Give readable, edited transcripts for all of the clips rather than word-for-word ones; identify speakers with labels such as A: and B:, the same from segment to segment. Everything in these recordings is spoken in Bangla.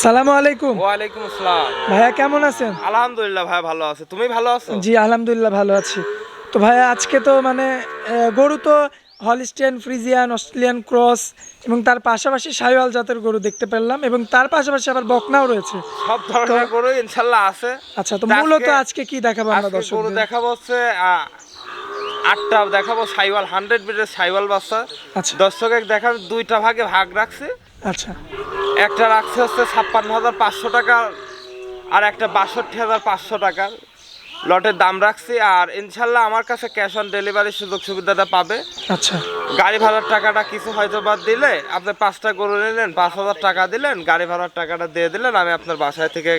A: আসসালামু আলাইকুম।
B: ওয়ালাইকুম আসসালাম।
A: ভাইয়া কেমন আছেন?
B: আলহামদুলিল্লাহ ভাই, ভালো আছে। তুমি ভালো আছো?
A: জি আলহামদুলিল্লাহ ভালো আছি। তো ভাইয়া আজকে তো মানে গরু তো হলিস্টিয়ান, ফ্রিজিয়ান, অস্ট্রেলিয়ান ক্রস এবং তার পাশাপাশি শাহিওয়াল জাতের গরু দেখতে পেলাম এবং তার পাশাপাশি আবার বকনাও রয়েছে।
B: সব ধরনের গরু ইনশাআল্লাহ আছে।
A: আচ্ছা, তো মূলত আজকে কি দেখাবো আমরা
B: গরু
A: দর্শকদের?
B: দেখাবো হচ্ছে 8টা দেখাবো শাহিওয়াল 100 বিটের শাহিওয়াল বাচ্চা।
A: আচ্ছা
B: দর্শক দেখাবো, দুইটা ভাগে ভাগ রাখছে।
A: আচ্ছা
B: একটা রাখছে হচ্ছে 56,500 টাকা আর একটা 62,500 টাকা লটের দাম রাখছি। আর ইনশাল্লাহ আমার কাছে ক্যাশ অন ডেলিভারি সুযোগ সুবিধাটা পাবে।
A: আচ্ছা
B: গাড়ি ভাড়ার টাকাটা কিছু হয়তো বাদ দিলে, আপনি 5টা গরু নিলেন, 5,000 টাকা দিলেন, গাড়ি ভাড়ার টাকাটা দিয়ে দিলেন, আমি আপনার বাসায় থেকে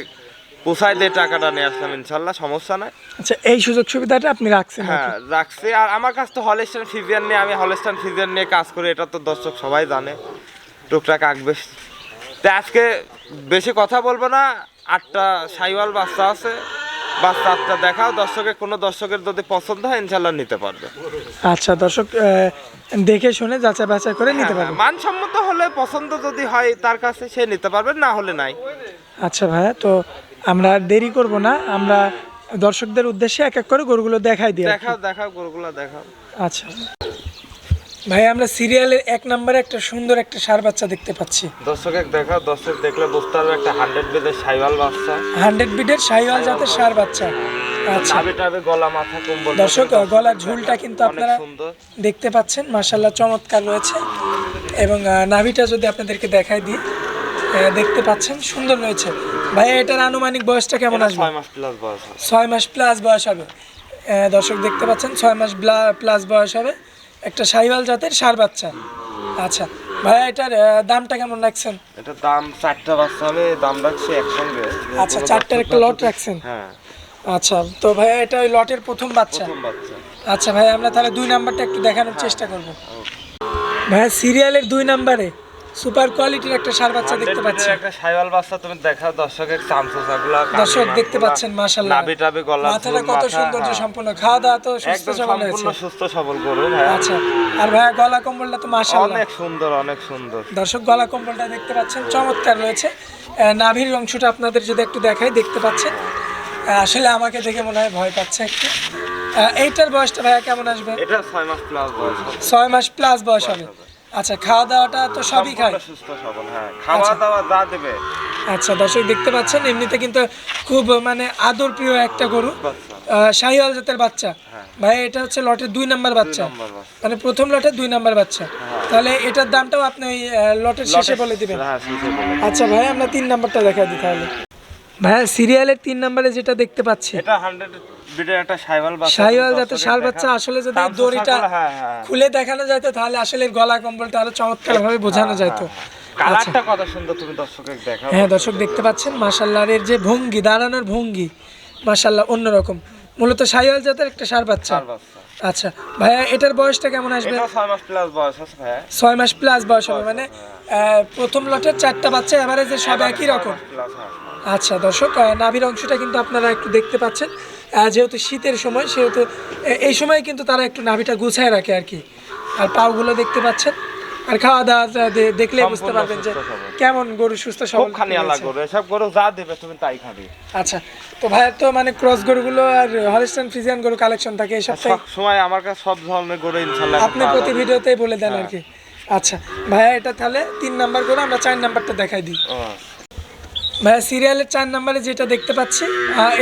B: পোষায় দিয়ে টাকাটা নিয়ে আসলাম, ইনশাল্লাহ সমস্যা নাই।
A: আচ্ছা, এই সুযোগ সুবিধাটা আপনি রাখছেন?
B: হ্যাঁ রাখছি। আর আমার কাছে তো হলিস্টাইন ফ্রিজিয়ান নিয়ে, আমি হলিস্টাইন ফ্রিজিয়ান নিয়ে কাজ করি, এটা তো দর্শক সবাই জানে, টুকটাক আঁকবে। তো আজকে বেশি কথা বলবো না, 8টা শাহিওয়াল বাচ্চা আছে, বাচ্চা 8টা দেখাও। কোনো দর্শকের যদি পছন্দ হয় ইনশাল্লাহ নিতে পারবে।
A: আচ্ছা, দর্শক দেখে শুনে যাচাই বাছাই করে নিতে পারবে।
B: মানসম্মত হলে, পছন্দ যদি হয় তার কাছে, সে নিতে পারবে, না হলে নাই।
A: আচ্ছা ভাইয়া, তো আমরা দেরি করব না, আমরা দর্শকদের উদ্দেশ্যে এক এক করে গরুগুলো দেখাই দিই।
B: দেখাও গরুগুলো দেখাও।
A: আচ্ছা ভাই, আমরা সিরিয়ালের 1 নম্বরে একটা সুন্দর একটা ষাঁড় বাচ্চা দেখতে পাচ্ছি।
B: দর্শক দেখাও, দর্শক দেখলে বুঝতে পারবে একটা 100 বিটের শাহিওয়াল বাচ্চা।
A: 100 বিটের শাহিওয়াল জাতের ষাঁড় বাচ্চা। আচ্ছা
B: টাবে গলা মাথা কম্বল।
A: দর্শক, গলার ঝুলটা কিন্তু আপনারা দেখতে পাচ্ছেন, মাশাআল্লাহ চমৎকার রয়েছে। এবং নাভিটা যদি আপনাদেরকে দেখাই দিই, দেখতে পাচ্ছেন সুন্দর রয়েছে। ভাই এটার আনুমানিক বয়সটা কেমন আসবে?
B: 6 মাস প্লাস বয়স হবে।
A: 6 মাস প্লাস বয়স হবে। দর্শক দেখতে পাচ্ছেন 6 মাস প্লাস বয়স হবে, একটা শাহিওয়াল জাতের ষাঁড় বাচ্চা। আচ্ছা ভাইয়া, এটার দামটা কেমন রাখছেন?
B: এটার দাম 4টা বাচ্চা আমি দাম রাখছি একসঙ্গে।
A: আচ্ছা, 4টার একটা লট রাখছেন?
B: হ্যাঁ।
A: আচ্ছা, তো ভাইয়া এটা ওই লটের প্রথম বাচ্চা? আচ্ছা ভাই, আমরা তাহলে 2 নাম্বারটা একটু দেখানোর চেষ্টা করব। ভাইয়া সিরিয়ালের 2 নাম্বারে সুপার কোয়ালিটির একটা ষাঁড় বাচ্চা দেখতে পাচ্ছি।
B: একটা শাহিওয়াল বাচ্চা তুমি দেখাও দর্শকের, চামচুসাগুলো
A: দর্শক দেখতে পাচ্ছেন, মাশাআল্লাহ
B: নাভি টাবে গলা,
A: মাথাটা কত সৌন্দর্য সম্পন্ন, খাওয়া দাওয়া তো সুস্থ সবল আছে,
B: সম্পূর্ণ সুস্থ সবল গরু ভাই।
A: আচ্ছা, আর ভাইয়া গলা কম্বলটা তো মাশাআল্লাহ
B: অনেক সুন্দর, অনেক সুন্দর।
A: দর্শক গলা কম্বলটা দেখতে পাচ্ছেন, চমৎকার রয়েছে। নাভির অংশটা আপনাদের যদি একটু দেখাই, দেখতে পাচ্ছেন। আসলে আমাকে দেখে মনে হয় ভয় পাচ্ছে একটু। এইটার বয়সটা ভাইয়া কেমন আসবে?
B: এটা 6 মাস প্লাস বয়স হবে।
A: 6 মাস প্লাস বয়স হবে। আচ্ছা, খাওয়া দাওয়াটা তো সবই খায়?
B: সুস্থ সবল, হ্যাঁ, খাওয়া দাওয়া যা দেবে।
A: আচ্ছা দর্শক দেখতে পাচ্ছেন, এমনিতে কিন্তু খুব মানে আদর প্রিয় একটা গরু, শাহিওয়াল জাতের বাচ্চা। ভাই এটা হচ্ছে লটের 2 নাম্বার বাচ্চা, মানে প্রথম লটের 2 নাম্বার বাচ্চা। তাহলে এটার দামটাও আপনি ওই লটের শেষে বলে দিবেন? আচ্ছা ভাই, আমরা 3 নাম্বারটা দেখাই দিই তাহলে। ভাইয়া সিরিয়ালের 3 নাম্বারে যেটা দেখতে পাচ্ছি,
B: এটা 100 বিটের একটা শাহিওয়াল বাচ্চা।
A: শাহিওয়াল জাতের ষাঁড় বাচ্চা। আসলে যদি দড়িটা খুলে দেখানো যায় তাহলে আসলে গলা কম্বলটা আরো চমৎকার ভাবে বোঝানো যায়। তো
B: কালারটা কত সুন্দর, তুমি দর্শককে দেখাও।
A: হ্যাঁ দর্শক দেখতে পাচ্ছেন, মাশাআল্লাহ এর যে ভঙ্গি, দাঁড়ানোর ভঙ্গি মাশাআল্লাহ অন্যরকম। মূলত শাহিওয়াল জাতের একটা ষাঁড় বাচ্চা। আচ্ছা ভাইয়া, এটার বয়সটা কেমন আসবে?
B: এটা 6 মাস প্লাস বয়স আছে ভাইয়া।
A: 6 মাস প্লাস বয়স হবে, মানে প্রথম লটের 4টা বাচ্চা এভারেজে সব একই রকম। আচ্ছা দর্শক, নাভির অংশটা কিন্তু আপনারা একটু দেখতে পাচ্ছেন, যেহেতু শীতের সময় সেহেতু এই সময় কিন্তু তারা একটু নাভিটা গুছায় রাখে আর কি। আর পাগুলো দেখতে পাচ্ছেন, আর খাওয়া দাওয়া দেখলে বুঝতে পারবেন যে কেমন গরু সুস্থ সবল।
B: সব গরু যা দেবে তুমি তাই খাবে।
A: আচ্ছা, তো ভাইয়ের তো মানে ক্রস গরুগুলো আর হলিস্টাইন ফ্রিজিয়ান গরু কালেকশন থাকে এই সপ্তাহে?
B: সব সময় আমার কাছে সব ধরনের গরু ইনশাআল্লাহ
A: আপনি প্রতি ভিডিওতেই বলে দেন আর কি। আচ্ছা ভাইয়া, এটা তাহলে 3 নাম্বার গরু, আমরা 4 নাম্বারটা দেখাই দিই। ভাইয়া সিরিয়ালের 4 নাম্বারে যেটা দেখতে পাচ্ছি,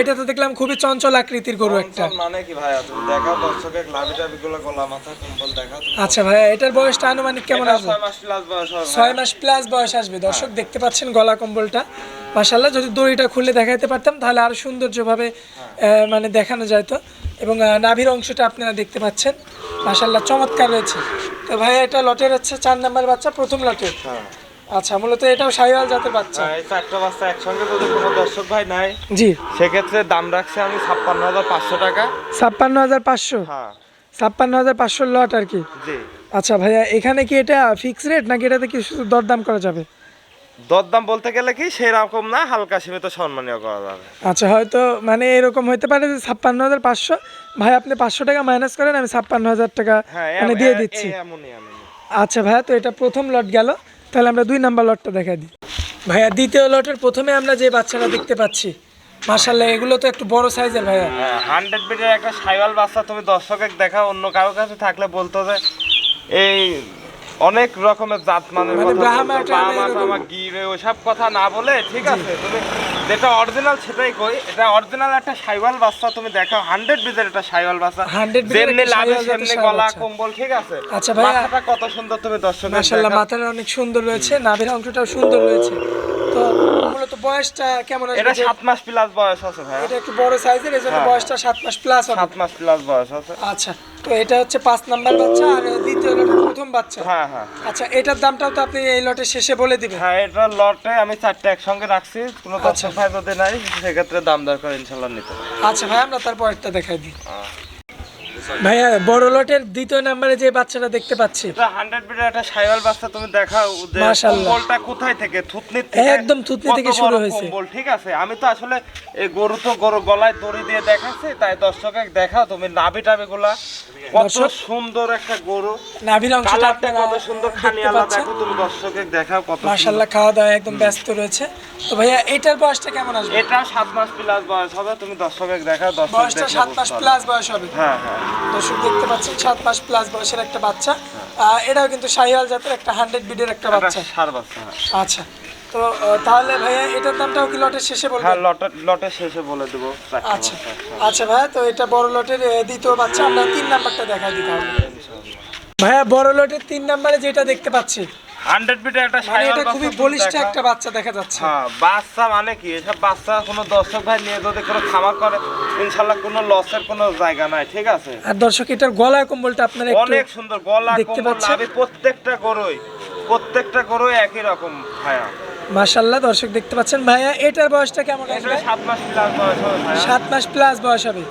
A: এটা তো দেখলাম খুবই চঞ্চল আকৃতির গরু একটা।
B: মানে কি ভাইয়া, তুমি দেখাও দর্শকের নাভিটাবিগুলো, গলা মাথা কম্বল দেখাও।
A: আচ্ছা ভাইয়া, এটার বয়সটা আনুমানিক কেমন আসবে?
B: 6 মাস প্লাস বয়স হবে।
A: 6 মাস প্লাস বয়স আসবে। দর্শক দেখতে পাচ্ছেন গলা কম্বলটা, মাশাআল্লাহ যদি দড়িটা খুলে দেখাইতে পারতাম তাহলে আরো সৌন্দর্যভাবে মানে দেখানো যেত। এবং নাভির অংশটা আপনারা দেখতে পাচ্ছেন, মাশাআল্লাহ চমৎকার রয়েছে। তো ভাইয়া এটা লটের হচ্ছে 4 নাম্বার বাচ্চা, প্রথম লটের। আচ্ছা, মূলত এটাও শাহিওয়াল জাতের বাচ্চা।
B: এই চারটা বাচ্চা একসঙ্গে যদি কোনো দর্শক ভাই নাই,
A: জি,
B: সেক্ষেত্রে দাম রাখছি আমি 56,500 টাকা।
A: 56,500।
B: হ্যাঁ
A: 56,500 লট আর কি।
B: জি।
A: আচ্ছা ভাইয়া, এখানে কি এটা ফিক্স রেট নাকি এটাতে কি শুধু দরদাম করা যাবে?
B: দরদাম বলতে গেলে কি সেরকম না, হালকা সীমিত সম্মানীয় করা যাবে।
A: আচ্ছা, হয়তো মানে এরকম হইতে পারে যে 56,500, ভাই আপনি 500 টাকা মাইনাস করেন, আমি 56,000 টাকা
B: হ্যাঁ
A: মানে দিয়ে দিচ্ছি।
B: এমনই।
A: আচ্ছা ভাইয়া, তো এটা প্রথম লট গেল, তাহলে আমরা 2 নাম্বার লটটা দেখাই দিই। ভাইয়া দ্বিতীয় লটের প্রথমে আমরা যে বাচ্চাটা দেখতে পাচ্ছি, মাশাআল্লাহ এগুলো তো একটু বড় সাইজের ভাইয়া।
B: 100 বিটের একটা শাইওয়াল বাচ্চা তুমি দর্শকে দেখা, অন্য কারো কাছে থাকলে বলতো যে এই অনেক রকমের জাত মানে গিরে ওইসব কথা না বলে, ঠিক আছে, তুমি যেটা অরিজিনাল সেটাই কই। এটা অরিজিনাল একটা শাইওয়াল বাচ্চা তুমি দেখাও, 100 বিটের একটা শাইওয়াল বাচ্চা,
A: 100 বিটের
B: যেমনি
A: একটা
B: লাভে
A: শাইওয়াল
B: সেমনি
A: জাতের
B: গলা
A: বাচ্চা।
B: কম্বল, ঠিক আছে।
A: আচ্ছা ভাইয়া,
B: মাথাটা কত সুন্দর তুমি দর্শকে
A: মাশাআল্লাহ মাথাটা অনেক সুন্দর রয়েছে, নাভির অংশটাও সুন্দর রয়েছে। তো মূলত বয়সটা কেমন আছে?
B: এটা 7 মাস প্লাস বয়স আছে ভাই।
A: এটা একটু বড় সাইজের, এজন্য বয়সটা 7 মাস প্লাস হবে।
B: 7 মাস প্লাস বয়স আছে।
A: আচ্ছা, তো এটা হচ্ছে 5 নাম্বার বাচ্চা, আর দ্বিতীয় লটের প্রথম বাচ্চা।
B: হ্যাঁ।
A: আচ্ছা, এটার দামটাও তো আপনি এই লটের শেষে বলে দিবেন।
B: হ্যাঁ, এটা লটে আমি 4টা একসঙ্গে রাখছি, কোনো দর্শক ভাই যদি নাই সেক্ষেত্রে দাম দর করে ইনশাল্লাহ নিতে হবে।
A: আচ্ছা ভাই, আমরা তারপর একটা দেখাই দিই। ভাইয়া বড় লটের দ্বিতীয় নাম্বারে যে বাচ্চাটা দেখতে পাচ্ছি,
B: এটা 100 বিটের একটা শাইওয়াল বাচ্চা, তুমি দেখাও যে
A: মাশাআল্লাহ।
B: কম্বলটা কোথায় থেকে, থুতনি থেকে,
A: একদম থুতনি থেকে
B: কত
A: শুরু
B: বড়
A: হয়েছে।
B: কম্বল, ঠিক আছে। আমি তো আসলে এই গরু গলায় দড়ি দিয়ে দেখাচ্ছি, তাই দর্শকে দেখাও তুমি নাভি টাভি গুলা কত
A: দর্শক,
B: সুন্দর একটা গরু,
A: নাভির অংশটা
B: কালারটা
A: আপনারা
B: কত সুন্দর,
A: দেখতে
B: খানিয়ালা
A: পাচ্ছেন।
B: দেখো তুমি দর্শকে দেখাও কত
A: মাশাআল্লাহ, খাওয়া দাওয়া একদম ব্যস্ত রয়েছে। তো ভাইয়া এটার বয়সটা কেমন আসবে?
B: এটা 7 মাস প্লাস বয়স হবে, তুমি দর্শকে দেখাও, দর্শক
A: বয়সটা 7 মাস প্লাস বয়স হবে।
B: হ্যাঁ।
A: দর্শক দেখতে পাচ্ছেন 7 মাস প্লাস বয়সের একটা বাচ্চা। এটাও কিন্তু শাহিওয়াল জাতের একটা 100 বিটের একটা বাচ্চা।
B: সার বাচ্চা।
A: আচ্ছা, তো তাহলে ভাইয়া এটার দামটাও কি লটের শেষে বলবেন?
B: হ্যাঁ, লটের শেষে বলে দেবো।
A: আচ্ছা আচ্ছা ভাইয়া, তো এটা বড় লটের দ্বিতীয় বাচ্চা, আমরা 3 নাম্বারটা দেখাই দিতে হবে। ভাইয়া বড় লটের 3 নাম্বারে যেটা দেখতে পাচ্ছি,
B: 100 বিটের একটা
A: মানে
B: শাইওয়াল
A: এটা
B: বাচ্চা,
A: খুবই
B: তুমি
A: বলিষ্ঠ
B: দেখাও।
A: একটা বাচ্চা দেখা যাচ্ছে।
B: হ্যাঁ, বাচ্চা মানে কি, এসব বাচ্চা কোনো দর্শক ভাই নিয়ে যদি কোনো খামার করে ইনশাল্লাহ কোনো লসের কোনো জায়গা নাই, ঠিক আছে।
A: আর দর্শক, এটার গলার কম্বলটা আপনারা একটু
B: অনেক সুন্দর গলা
A: দেখতে
B: কম্বল,
A: পাচ্ছেন।
B: আমি প্রত্যেকটা গরুই একই রকম ভাইয়া।
A: মাশাআল্লাহ, দর্শক দেখতে পাচ্ছেন। ভাইয়া এটার বয়সটা কেমন আসবে?
B: 7 মাস প্লাস বয়স হবে ভাইয়া।
A: 7 মাস প্লাস বয়স হবে।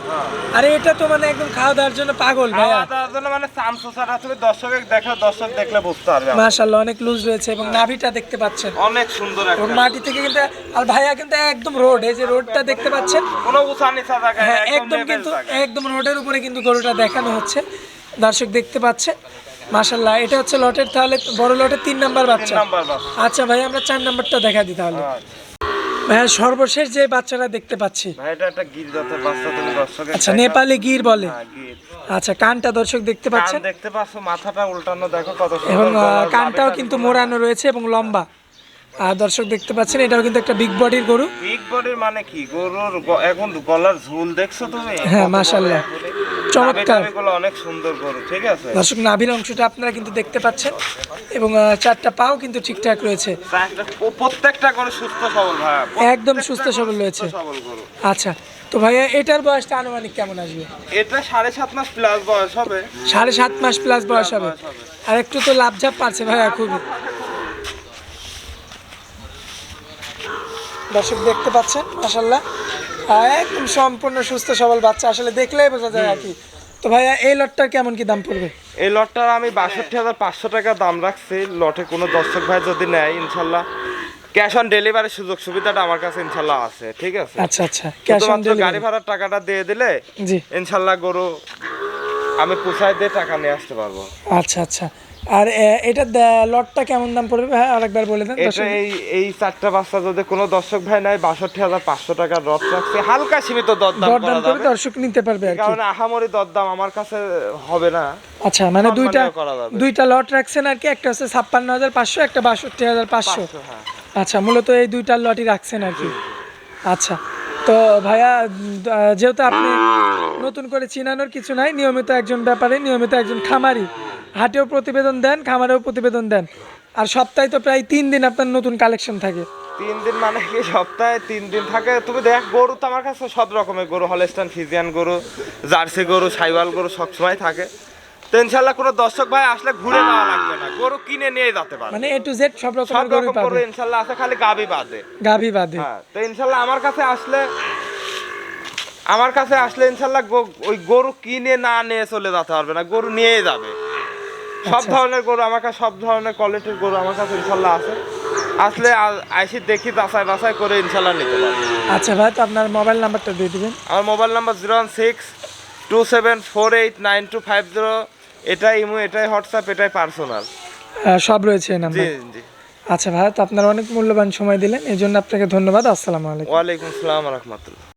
A: আরে এটা তো মানে একদম খাওয়া দাওয়ার জন্য পাগল ভাইয়া।
B: খাওয়া দাওয়ার জন্য মানে চামচুসার আসলে দর্শকে দেখো, দর্শক দেখলে বুঝতে পারবে।
A: মাশাআল্লাহ, অনেক লুজ রয়েছে এবং নাভিটা দেখতে পাচ্ছেন
B: অনেক সুন্দর
A: এবং
B: একটা,
A: মাটি থেকে কিন্তু, আর ভাইয়া কিন্তু একদম রোড, এই যে রোডটা দেখতে পাচ্ছেন,
B: কোনো উঁচা নিচা জায়গা
A: হ্যাঁ
B: নেই,
A: একদম
B: level
A: কিন্তু
B: জায়গা।
A: একদম রোডের উপরে কিন্তু গরুটা দেখানো হচ্ছে, দর্শক দেখতে পাচ্ছে। মাশাআল্লাহ, এটা হচ্ছে লটের তাহলে বড় লটের 3 নাম্বার
B: 3
A: বাচ্চা।
B: নাম্বার বাচ্চা।
A: আচ্ছা ভাই, আমরা 4 নাম্বারটা দেখা দিই তাহলে।
B: আচ্ছা।
A: ভাইয়া সর্বশেষ যে বাচ্চাটা দেখতে পাচ্ছি,
B: ভাই এটা একটা গির জাতের বাচ্চা, তুমি দর্শকে
A: আচ্ছা নেপালি গির বলে।
B: হ্যাঁ, গির।
A: আচ্ছা, কানটা দর্শক দেখতে
B: কান
A: পাচ্ছেন
B: দেখতে পাচ্ছ, মাথাটা উল্টানো দেখো কত সুন্দর,
A: এবং
B: গলার
A: কানটাও
B: নাভিটা
A: কিন্তু মোড়ানো রয়েছে এবং লম্বা। আর দর্শক দেখতে পাচ্ছেন, এটাও কিন্তু একটা বিগ বডির গরু।
B: বিগ বডির মানে কি, গরুর এখন গলার ঝুল দেখছো তুমি?
A: হ্যাঁ,
B: কত বড়
A: মাশাআল্লাহ,
B: একেবারে।
A: চমৎকার।
B: নাভিগুলো অনেক সুন্দর গরু, ঠিক আছে।
A: দর্শক নাভির অংশটা আপনারা কিন্তু দেখতে পাচ্ছেন এবং 4টা পাও কিন্তু ঠিকঠাক রয়েছে,
B: প্রত্যেকটা গরু সুস্থ সবল ভাইয়া,
A: একদম সুস্থ সবল রয়েছে।
B: সবল গরু।
A: আচ্ছা, তো ভাইয়া এটার বয়সটা আনুমানিক কেমন আসবে?
B: এটা 7.5 মাস প্লাস বয়স হবে।
A: 7.5 মাস প্লাস বয়স হবে। আর একটু তো লাভঝাপ পাচ্ছে ভাইয়া খুবই। দর্শক দেখতে পাচ্ছেন মাশাআল্লাহ, একদম সম্পূর্ণ সুস্থ সবল বাচ্চা, আসলে দেখলেই বোঝা যায় আর কি। তো ভাইয়া এই লটটার কেমন কি দাম পড়বে?
B: এই লটটার আমি 62,500 টাকা দাম রাখছি। লটে কোনো দর্শক ভাই যদি নেয় ইনশাল্লাহ ক্যাশ অন ডেলিভারির সুযোগ সুবিধাটা আমার কাছে ইনশাল্লাহ আছে, ঠিক আছে।
A: আচ্ছা আচ্ছা, ক্যাশ অন
B: শুধুমাত্র গাড়ি
A: ডেলিভারি।
B: ভাড়ার টাকাটা দিয়ে দিলে
A: জি,
B: ইনশাল্লাহ গরু আমি পুষায় দিয়ে টাকা নিয়ে আসতে পারবো।
A: আচ্ছা আচ্ছা। আর এটা লটটা কেমন দাম পড়বে ভাই, আরেকবার বলে দেন।
B: এটা এই 4টা বাচ্চা যদি কোনো দর্শক ভাই নেয় 62,500 টাকা রড রাখছে, হালকা সীমিত দরদাম
A: দরদাম
B: করা
A: করে
B: যাবে,
A: দর্শক নিতে পারবে আর কি।
B: কারণ আহামরি দরদাম আমার কাছে হবে না।
A: আচ্ছা, মানে
B: সম্মানীয় করা যাবে।
A: দুইটা লট রাখছেন আর কি, একটা হচ্ছে 56,500, একটা 62,500।
B: হ্যাঁ।
A: আচ্ছা, মূলত এই দুইটা লটই রাখছেন আর কি। আচ্ছা, তো ভাইয়া যেহেতু আপনি নতুন করে চিনানোর কিছু নাই, নিয়মিত একজন ব্যাপারী, নিয়মিত একজন খামারি, হাটেও প্রতিবেদন দেন, খামারেও প্রতিবেদন দেন, আর সপ্তাহে তো প্রায় 3 দিন আপনার নতুন কালেকশন থাকে।
B: 3 দিন মানে কি, সপ্তাহে 3 দিন থাকে। তুমি দেখ, গরু তো আমার কাছে সব রকমের গরু, হলস্টাইন ফ্রিজিয়ান গরু, জার্সি গরু, সাইওয়াল গরু সবসময় থাকে। তো ইনশাল্লাহ কোনো দর্শক ভাই আসলে ঘুরে নেওয়া লাগবে না, গরু কিনে নিয়ে যেতে পারবে।
A: মানে এ টু জেড সব
B: সব
A: রকমের গরু
B: রকম গরু
A: পাবে,
B: ইনশাল্লাহ আছে, খালি গাবি বাদে।
A: গাভী বাদে।
B: হ্যাঁ, তো ইনশাল্লাহ আমার কাছে আসলে ইনশাল্লাহ ওই গরু কিনে না নিয়ে চলে যেতে পারবে না, গরু নিয়ে যাবে। সব ধরনের গরু আমার কাছে, সব ধরনের কোয়ালিটির গরু আমার কাছে ইনশাল্লাহ আছে। আসলে আইসি দেখি বাছাই বাছাই করে ইনশাল্লাহ নিতে পারবে।
A: আচ্ছা ভাই, তো আপনার মোবাইল নাম্বারটা দিয়ে দিবেন।
B: আমার মোবাইল নাম্বার 01627489250। এটাই ইমো, এটাই হোয়াটসঅ্যাপ, এটাই পার্সোনাল।
A: সব রয়েছে এই
B: জি
A: নাম্বার।
B: জি।
A: আচ্ছা ভাই, তো আপনার অনেক মূল্যবান সময় দিলেন, এই জন্য আপনাকে ধন্যবাদ। আসসালামু আলাইকুম।
B: ওয়ালাইকুম আসসালাম রহমতুল্লাহ।